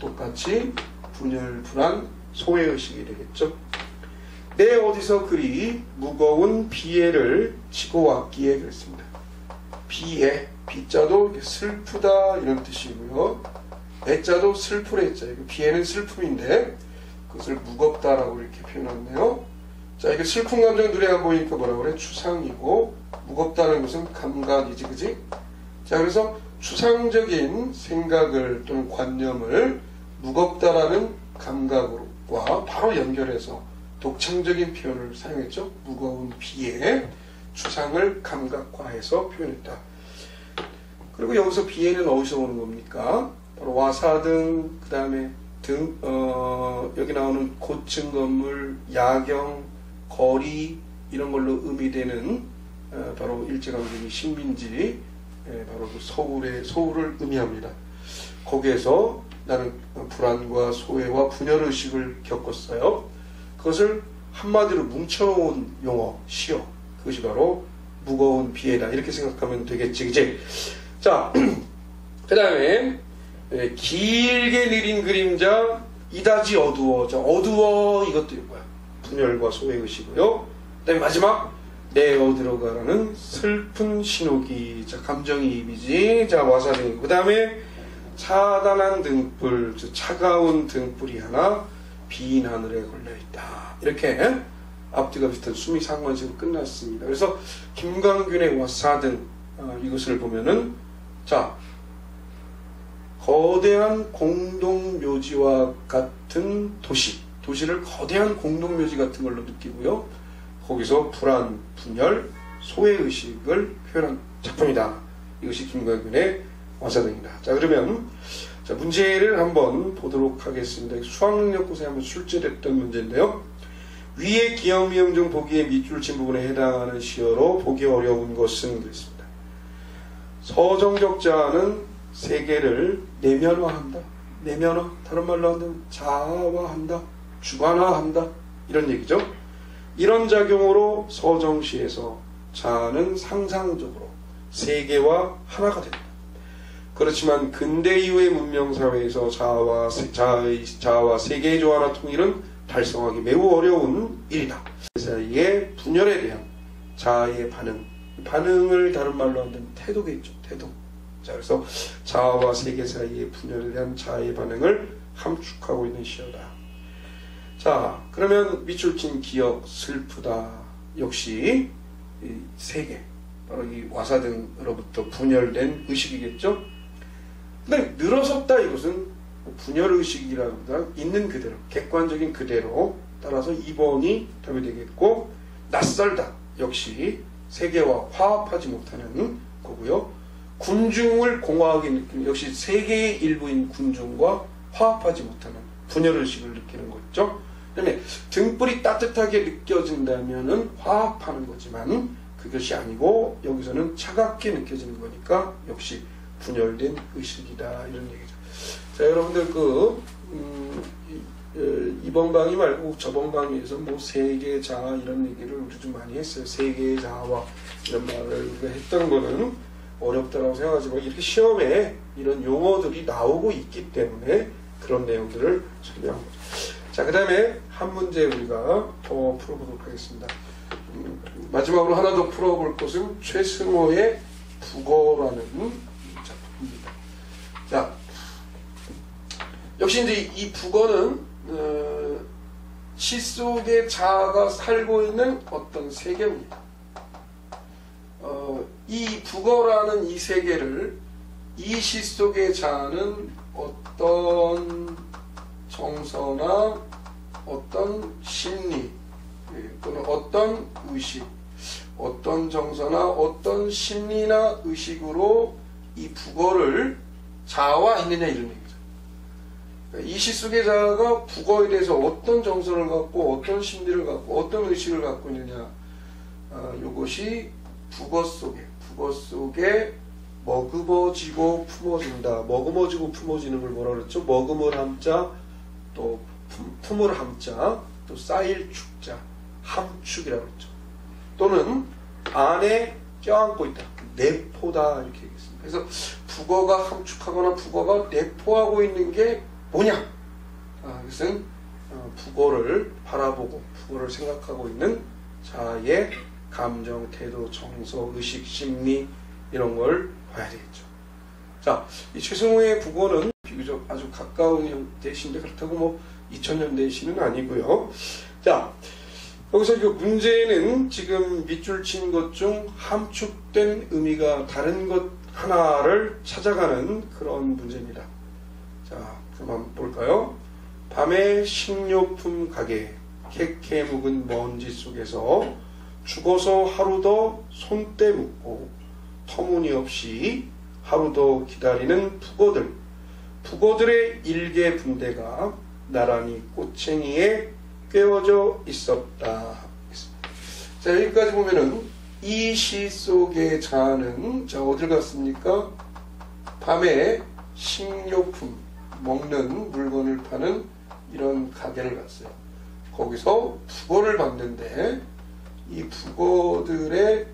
똑같이 분열, 불안, 소외의식이 되겠죠. 내 어디서 그리 무거운 비애를 지고 왔기에 그랬습니다. 비애, 비자도 슬프다 이런 뜻이고요. 애자도 슬플 애자. 비애는 슬픔인데 그것을 무겁다라고 이렇게 표현했네요. 자, 이게 슬픈 감정 눈에 안 보이니까 뭐라고 그래? 추상이고 무겁다는 것은 감각이지, 그지? 자, 그래서 추상적인 생각을 또는 관념을 무겁다라는 감각과 바로 연결해서 독창적인 표현을 사용했죠. 무거운 비애, 추상을 감각화해서 표현했다. 그리고 여기서 비애는 어디서 오는 겁니까? 바로 와사등, 그 다음에 등, 여기 나오는 고층 건물, 야경, 거리 이런 걸로 의미되는 바로 일제강점기 식민지, 바로 그 서울을 의미합니다. 거기에서 나는 불안과 소외와 분열의식을 겪었어요. 그것을 한마디로 뭉쳐놓은 용어, 시어. 그것이 바로 무거운 비애다. 이렇게 생각하면 되겠지, 그치? 자, 그 다음에 길게 느린 그림자, 이다지 어두워. 자, 어두워 이것도 뭐야? 분열과 소외의식이고요. 그 다음에 마지막 내 어디로 가라는 슬픈 신호기. 자, 감정이입이지. 자, 와사등. 그 다음에 차단한 등불, 차가운 등불이 하나 빈 하늘에 걸려있다. 이렇게 앞뒤가 비슷한 수미 상관식으로 끝났습니다. 그래서 김광균의 와사등 이것을 보면은 자, 거대한 공동묘지와 같은 도시를 거대한 공동묘지 같은 걸로 느끼고요. 거기서 불안, 분열, 소외의식을 표현한 작품이다. 이것이 김광균의 와사등이다. 자, 그러면 자, 문제를 한번 보도록 하겠습니다. 수학능력고사에 한번 출제됐던 문제인데요. 위의 기억, 미음 중 보기에 밑줄 친 부분에 해당하는 시어로 보기 어려운 것은 그랬습니다. 서정적자는 세계를 내면화한다. 내면화, 다른 말로 한다면 자아화한다. 주관화한다. 이런 얘기죠. 이런 작용으로 서정시에서 자아는 상상적으로 세계와 하나가 된다. 그렇지만 근대 이후의 문명사회에서 자아와 세계의 조화나 통일은 달성하기 매우 어려운 일이다. 그 사이에 분열에 대한 자아의 반응을 다른 말로 한다면 태도겠죠. 태도. 자, 그래서 자아와 세계 사이의 분열에 대한 자아의 반응을 함축하고 있는 시어다. 자, 그러면 밑줄 친 기억, 슬프다. 역시 이 세계, 바로 이 와사등으로부터 분열된 의식이겠죠. 근데 늘어섰다 이것은 분열의식이라기보다 있는 그대로, 객관적인 그대로, 따라서 2번이 답이 되겠고, 낯설다 역시 세계와 화합하지 못하는 거고요. 군중을 공허하게 느끼는, 역시 세계의 일부인 군중과 화합하지 못하는 분열의식을 느끼는 거죠. 그다음에 등불이 따뜻하게 느껴진다면은 화합하는 거지만 그것이 아니고 여기서는 차갑게 느껴지는 거니까 역시 분열된 의식이다 이런 얘기죠. 자, 여러분들 이번 강의 말고 저번 강의에서 뭐 세계자아 이런 얘기를 우리 좀 많이 했어요. 세계자아와 이런 말을 우리가 했던 거는 어렵다고 생각하지만 이렇게 시험에 이런 용어들이 나오고 있기 때문에 그런 내용들을 설명한 거죠. 자, 그 다음에 한 문제 우리가 더 풀어보도록 하겠습니다. 마지막으로 하나 더 풀어볼 것은 최승호의 북어라는 작품입니다. 자, 역시 이제 이 북어는 시 속의 자아가 살고 있는 어떤 세계입니다. 이 북어라는 이 세계를 이 시 속의 자아는 어떤 정서나 어떤 심리 또는 어떤 의식, 어떤 정서나 어떤 심리나 의식으로 이 북어를 자아화했느냐 이런 얘기죠. 이 시 속의 자아가 북어에 대해서 어떤 정서를 갖고 어떤 심리를 갖고 어떤 의식을 갖고 있느냐, 이것이 북어 속에 머금어지고 품어진다. 머금어지고 품어지는 걸 뭐라 그랬죠? 머금을 함자, 또 품을 함자, 또 쌓일 축자, 함축이라고 그랬죠. 또는 안에 껴안고 있다. 내포다 이렇게 얘기했습니다. 그래서 북어가 함축하거나 북어가 내포하고 있는 게 뭐냐? 이것은 북어를 바라보고 북어를 생각하고 있는 자아의 감정, 태도, 정서, 의식, 심리 이런 걸 봐야 되겠죠. 자, 이 최승호의 북어는 비교적 아주 가까운 대시인데 그렇다고 뭐 2000년대 시는 아니고요. 자, 여기서 이 문제는 지금 밑줄 친 것 중 함축된 의미가 다른 것 하나를 찾아가는 그런 문제입니다. 자, 그럼 한번 볼까요? 밤의 식료품 가게, 캐캐 묵은 먼지 속에서 죽어서 하루 더 손때 묻고 터무니없이 하루 더 기다리는 북어들의 일개 분대가 나란히 꼬챙이에 꿰어져 있었다. 자, 여기까지 보면은 이 시 속의 자아는 자 어딜 갔습니까? 밤에 식료품, 먹는 물건을 파는 이런 가게를 갔어요. 거기서 북어를 봤는데 이 북어들의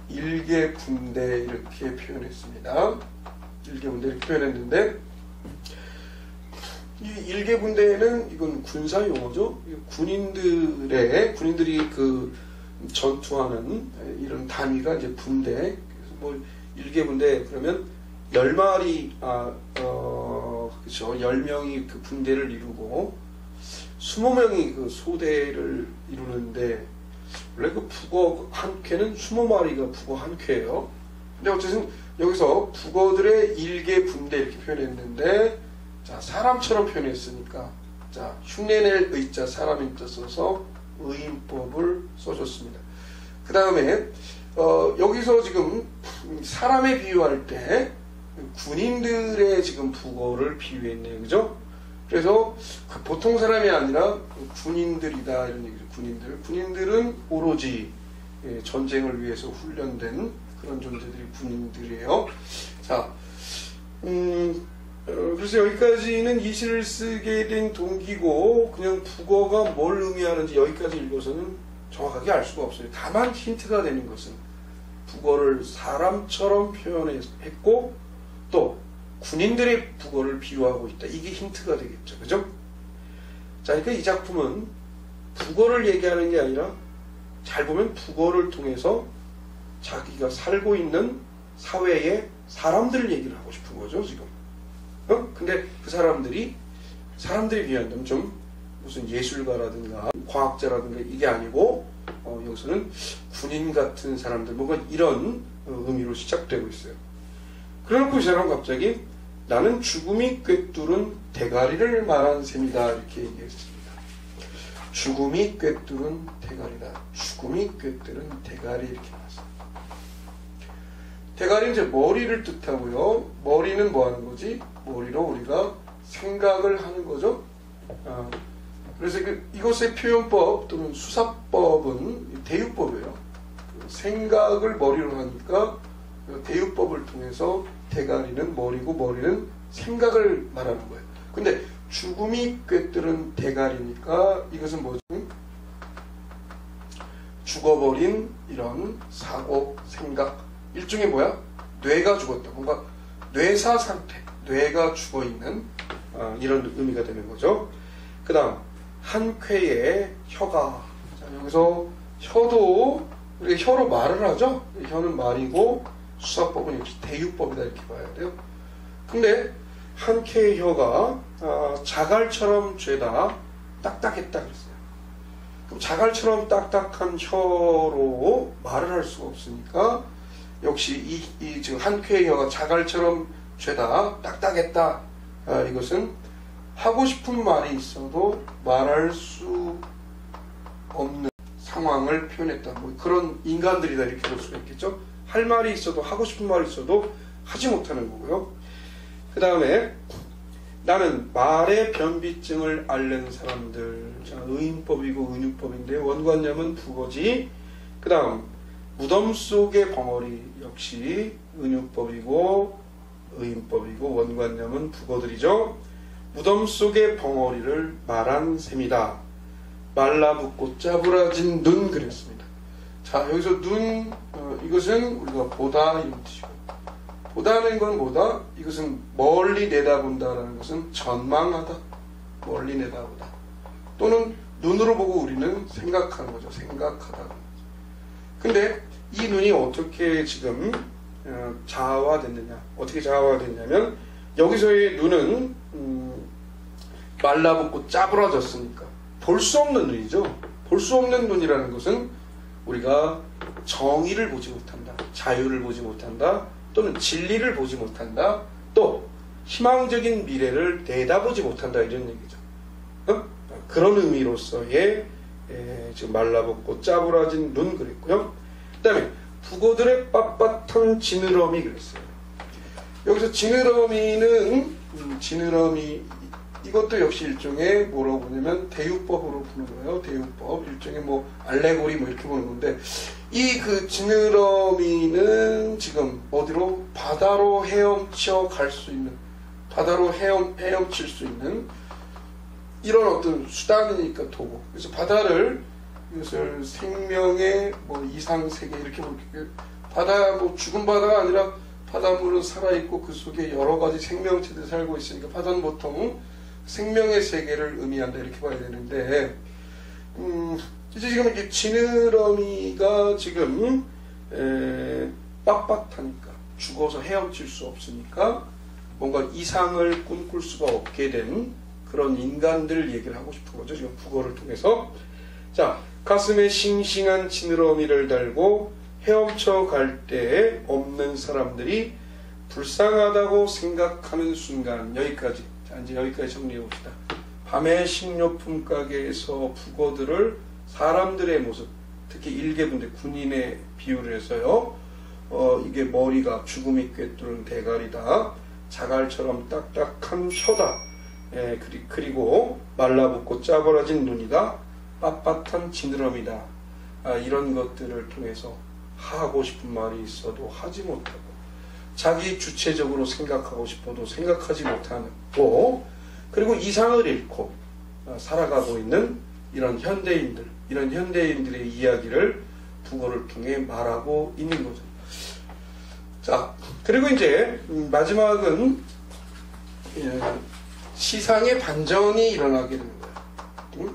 일개 분대 이렇게 표현했습니다. 일개 분대 이렇게 표현했는데 이 일개 분대는 이건 군사 용어죠. 군인들이 그 전투하는 이런 단위가 이제 분대. 그래서 뭐 일개 분대 그러면 10마리 그렇죠. 10명이 그 분대를 이루고 20명이 그 소대를 이루는데 원래 그 북어 한 쾌는 20마리가 북어 한 쾌예요. 근데 어쨌든 여기서 북어들의 일개 분대 이렇게 표현했는데 자, 사람처럼 표현했으니까 자, 흉내낼 의자 사람인 뜻 써서 의인법을 써줬습니다. 그 다음에 여기서 지금 사람에 비유할 때 군인들의 지금 북어를 비유했네요. 그죠? 그래서 보통 사람이 아니라 군인들이다 이런 얘기죠. 군인들은 오로지 전쟁을 위해서 훈련된 그런 존재들이 군인들이에요. 자, 그래서 여기까지는 이 시를 쓰게 된 동기고 그냥 북어가 뭘 의미하는지 여기까지 읽어서는 정확하게 알 수가 없어요. 다만 힌트가 되는 것은 북어를 사람처럼 표현했고 또 군인들의 북어를 비유하고 있다. 이게 힌트가 되겠죠. 그죠? 자, 그러니까 이 작품은 북어를 얘기하는 게 아니라 잘 보면 북어를 통해서 자기가 살고 있는 사회의 사람들 얘기를 하고 싶은 거죠, 지금. 근데 그 사람들이 비유한다면 좀 무슨 예술가라든가 과학자라든가 이게 아니고 여기서는 군인 같은 사람들 뭔가 이런 의미로 시작되고 있어요. 그래놓고 이 사람은 갑자기 나는 죽음이 꿰뚫은 대가리를 말한 셈이다 이렇게 얘기했습니다. 죽음이 꿰뚫은 대가리다. 죽음이 꿰뚫은 대가리 이렇게 나왔어요. 대가리는 이제 머리를 뜻하고요. 머리는 뭐 하는 거지? 머리로 우리가 생각을 하는 거죠. 그래서 이것의 표현법 또는 수사법은 대유법이에요. 생각을 머리로 하니까 대유법을 통해서 대가리는 머리고 머리는 생각을 말하는 거예요. 근데 죽음이 꿰뚫은 대가리니까 이것은 뭐지? 죽어버린 이런 사고, 생각, 일종의 뭐야? 뇌가 죽었다. 뭔가 뇌사 상태, 뇌가 죽어있는 이런 의미가 되는 거죠. 그 다음 한 쾌의 혀가, 자, 여기서 혀도 우리가 혀로 말을 하죠. 혀는 말이고 수사법은 역시 대유법이다 이렇게 봐야 돼요. 근데 한 쾌의 혀가 자갈처럼 죄다 딱딱했다 그랬어요. 그럼 자갈처럼 딱딱한 혀로 말을 할 수가 없으니까 역시 지금 한 쾌의 혀가 자갈처럼 죄다 딱딱했다. 이것은 하고 싶은 말이 있어도 말할 수 없는 상황을 표현했다. 뭐 그런 인간들이다 이렇게 볼 수가 있겠죠. 할 말이 있어도 하고 싶은 말이 있어도 하지 못하는 거고요. 그 다음에 나는 말의 변비증을 앓는 사람들. 자, 의인법이고 은유법인데 원관념은 부거지. 그 다음 무덤 속의 벙어리 역시 은유법이고 의인법이고 원관념은 부거들이죠. 무덤 속의 벙어리를 말한 셈이다. 말라붙고 짜부라진 눈 그랬습니다. 자, 여기서 눈, 이것은 우리가 보다 이런 뜻이고, 보다는 건 뭐다? 이것은 멀리 내다본다라는 것은 전망하다, 멀리 내다보다, 또는 눈으로 보고 우리는 생각하는 거죠. 생각하다. 근데 이 눈이 어떻게 지금 자아화됐느냐? 어떻게 자아화됐냐면 여기서의 눈은 말라붙고 짜부라졌으니까 볼 수 없는 눈이죠. 볼 수 없는 눈이라는 것은 우리가 정의를 보지 못한다, 자유를 보지 못한다, 또는 진리를 보지 못한다, 또 희망적인 미래를 내다보지 못한다 이런 얘기죠. 그런 의미로서의 지금 말라붙고 짜부라진 눈 그랬고요. 그 다음에 북어들의 빳빳한 지느러미 그랬어요. 여기서 지느러미는 지느러미 이것도 역시 일종의 뭐라고 보냐면 대유법으로 부르는 거예요. 대유법, 일종의 뭐 알레고리 뭐 이렇게 보는 건데, 이 그 지느러미는 지금 어디로? 바다로 헤엄쳐 갈 수 있는, 바다로 헤엄칠 수 있는 이런 어떤 수단이니까 도구. 그래서 바다를 이것을 생명의 뭐 이상 세계 이렇게 볼게요. 바다 뭐 죽은 바다가 아니라 바닷물은 살아있고 그 속에 여러 가지 생명체들이 살고 있으니까 바다는 보통 생명의 세계를 의미한다 이렇게 봐야 되는데, 이제 지금 이게 지느러미가 지금 빳빳하니까 죽어서 헤엄칠 수 없으니까 뭔가 이상을 꿈꿀 수가 없게 된 그런 인간들 얘기를 하고 싶은 거죠. 지금 북어를 통해서. 자, 가슴에 싱싱한 지느러미를 달고 헤엄쳐 갈 때 없는 사람들이 불쌍하다고 생각하는 순간. 여기까지. 자, 이제 여기까지 정리해 봅시다. 밤의 식료품 가게에서 북어들을 사람들의 모습, 특히 일개군대 군인의 비유를 해서요. 이게 머리가 죽음이 꿰뚫은 대가리다. 자갈처럼 딱딱한 혀다. 그리고 말라붙고 짜부라진 눈이다. 빳빳한 지느러미다. 이런 것들을 통해서 하고 싶은 말이 있어도 하지 못하고, 자기 주체적으로 생각하고 싶어도 생각하지 못하고, 그리고 이상을 잃고 살아가고 있는 이런 현대인들의 이야기를 북어를 통해 말하고 있는 거죠. 자, 그리고 이제 마지막은 시상의 반전이 일어나게 되는 거예요.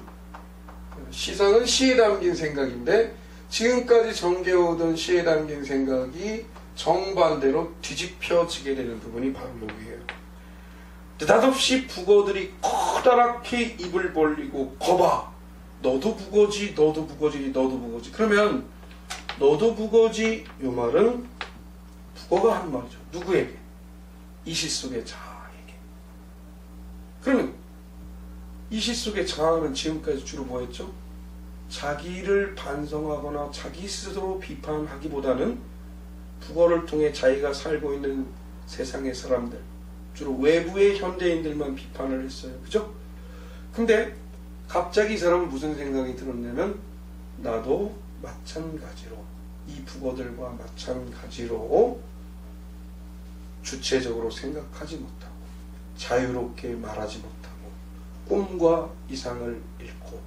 시상은 시에 담긴 생각인데 지금까지 정겨오던 시에 담긴 생각이 정반대로 뒤집혀지게 되는 부분이 바로 여기에요. 느닷없이 북어들이 커다랗게 입을 벌리고 거봐, 너도 북어지, 너도 북어지, 너도 북어지. 그러면 너도 북어지 이 말은 북어가 하는 말이죠. 누구에게? 이 시 속의 자아에게. 그러면 이 시 속의 자아는 지금까지 주로 뭐였죠? 자기를 반성하거나 자기 스스로 비판하기보다는 북어를 통해 자기가 살고 있는 세상의 사람들, 주로 외부의 현대인들만 비판을 했어요. 그죠? 근데 갑자기 이 사람은 무슨 생각이 들었냐면 나도 마찬가지로 이 북어들과 마찬가지로 주체적으로 생각하지 못하고 자유롭게 말하지 못하고 꿈과 이상을 잃고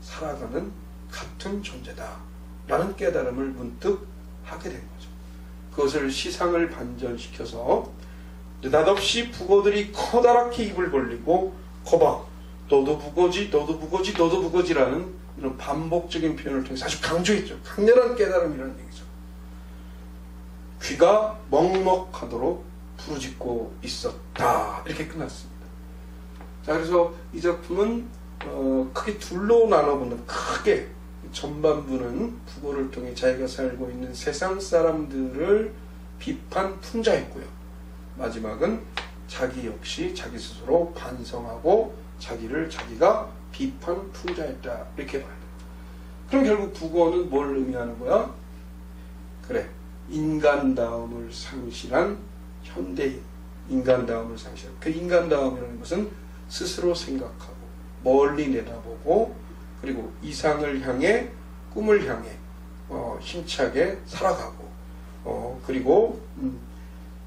살아가는 같은 존재다 라는 깨달음을 문득 하게 된 거죠. 그것을 시상을 반전시켜서 느닷없이 북어들이 커다랗게 입을 벌리고 거봐 너도 북어지 너도 북어지 너도 북어지라는 이런 반복적인 표현을 통해서 아주 강조했죠. 강렬한 깨달음이라는 얘기죠. 귀가 먹먹하도록 부르짖고 있었다. 이렇게 끝났습니다. 자, 그래서 이 작품은 크게 둘로 나눠보는, 크게 전반부는 북어를 통해 자기가 살고 있는 세상 사람들을 비판 풍자했고요. 마지막은 자기 역시 자기 스스로 반성하고 자기를 자기가 비판 풍자했다. 이렇게 봐야 돼요. 그럼 결국 북어는 뭘 의미하는 거야? 그래, 인간다움을 상실한 현대인, 인간다움을 상실한, 그 인간다움이라는 것은 스스로 생각하고 멀리 내다보고 그리고 이상을 향해, 꿈을 향해 힘차게 살아가고 그리고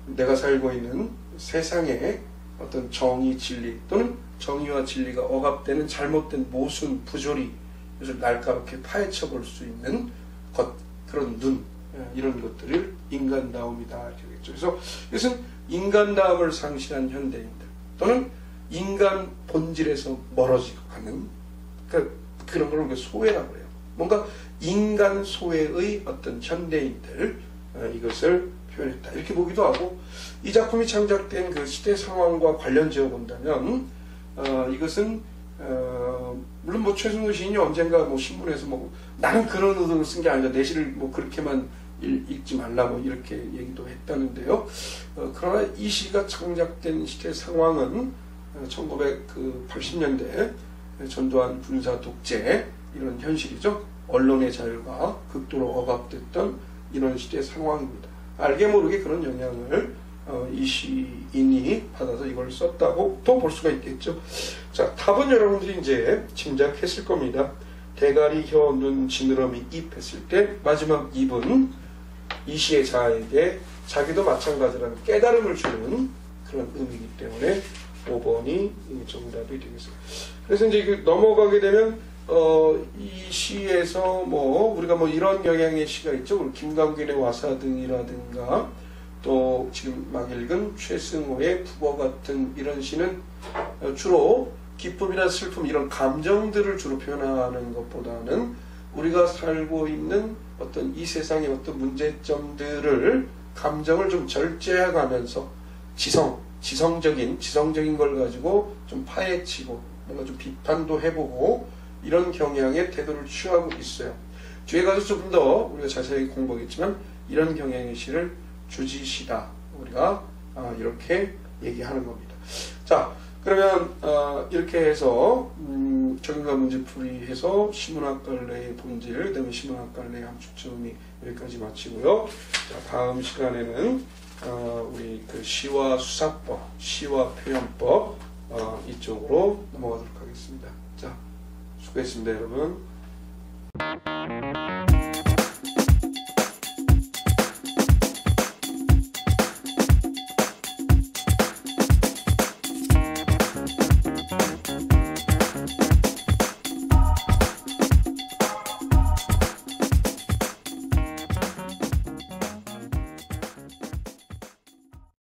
내가 살고 있는 세상에 어떤 정의, 진리 또는 정의와 진리가 억압되는 잘못된 모순, 부조리, 이것을 날카롭게 파헤쳐 볼 수 있는 것, 그런 눈, 이런 것들을 인간다움이다 이렇게 되겠죠. 그래서 이것은 인간다움을 상실한 현대인들 또는 인간 본질에서 멀어지는 그런 걸 우리가 소외라고 해요. 뭔가 인간 소외의 어떤 현대인들, 이것을 표현했다 이렇게 보기도 하고, 이 작품이 창작된 그 시대 상황과 관련지어 본다면 이것은 물론 뭐 최순우 시인이 언젠가 뭐 신문에서 뭐 나는 그런 의도로 쓴 게 아니다, 내시를 뭐 그렇게만 읽지 말라고 이렇게 얘기도 했다는데요. 그러나 이 시가 창작된 시대 상황은 1980년대 전두환 군사 독재 이런 현실이죠. 언론의 자유가 극도로 억압됐던 이런 시대 상황입니다. 알게 모르게 그런 영향을 이 시인이 받아서 이걸 썼다고 또 볼 수가 있겠죠. 자, 답은 여러분들이 이제 짐작했을 겁니다. 대가리, 혀, 눈, 지느러미, 입 했을 때 마지막 입은 이 시의 자아에게 자기도 마찬가지라는 깨달음을 주는 그런 의미이기 때문에 5번이 정답이 되겠습니다. 그래서 이제 넘어가게 되면 이 시에서 뭐 우리가 뭐 이런 영향의 시가 있죠. 김광균의 와사등이라든가 또 지금 막 읽은 최승호의 북어 같은 이런 시는 주로 기쁨이나 슬픔 이런 감정들을 주로 표현하는 것보다는 우리가 살고 있는 어떤 이 세상의 어떤 문제점들을 감정을 좀 절제해가면서 지성적인 걸 가지고 좀 파헤치고 뭔가 좀 비판도 해보고 이런 경향의 태도를 취하고 있어요. 뒤에 가서 조금 더 우리가 자세히 공부하겠지만 이런 경향의 시를 주지시다 우리가 이렇게 얘기하는 겁니다. 자, 그러면 이렇게 해서 적용과 문제풀이 해서 시문학 갈래의 본질, 그 다음에 시문학 갈래의 함축점이 여기까지 마치고요. 자, 다음 시간에는 우리 그 시와 수사법, 시와 표현법 이쪽으로 넘어가도록 하겠습니다. 자, 수고했습니다, 여러분.